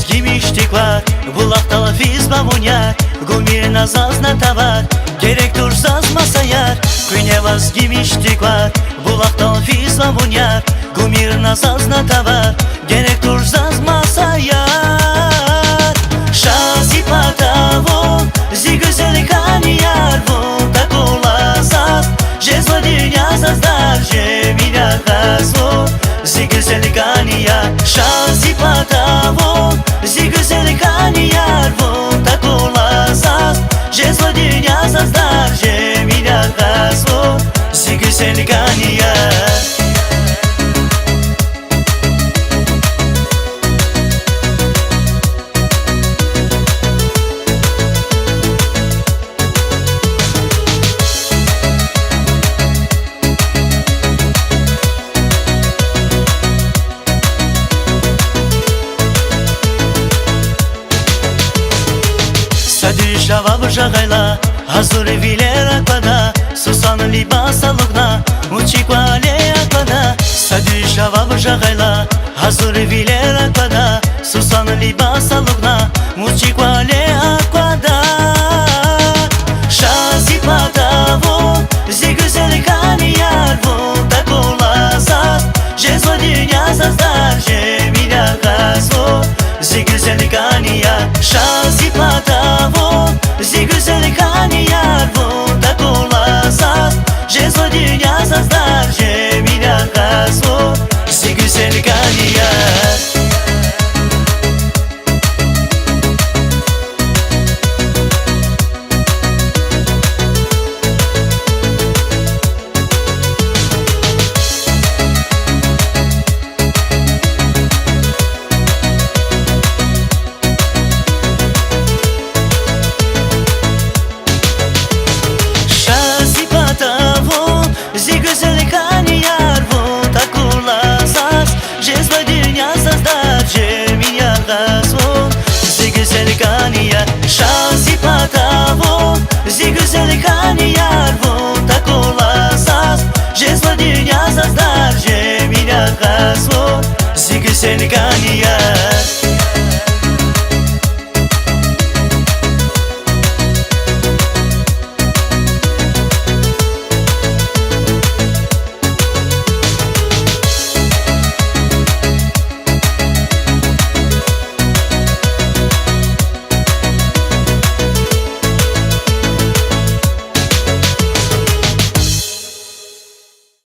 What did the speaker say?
Kimi ştiklar, bulaktalı fiz bavunya, gumir nazazna tavar, gerek dursaz masayar. Künevaz kimi ştiklar, bulaktalı fiz bavunya, gumir nazazna tavar, gerek dursaz masayar. Şazi patavo, zi güzel kaniyar, bu takula zaz, jezva dünya zazdar, jemila gazvo, zi güzel kaniyar. Şazi patavo, zi güzel kaniyar, bu takula zaz, jezva dünya zazdar, jemila gazvo, zi güzel kaniyar. Şava bıжагайла, азури вилер аквада, сусан либаса лугна, учиквале аквада. Сади шава быжагайла, азури вилер аквада, сусан либаса лугна, учиквале аквада. Şazi patavo, zi güzel kaniyar, bu takula zaz, jezva dünya zazdar, jemila gazvo, zi güzel kaniyar. Şazi patavo, zi güzel kaniyar, bu takula zaz, jezva dünya zazdar, jemila gazvo, zi güzel kaniyar. Şazi patavo, zi güzel kaniyar, bu takula zaz, jezva dünya zazdar, jemila gazvo, zi güzel kaniyar.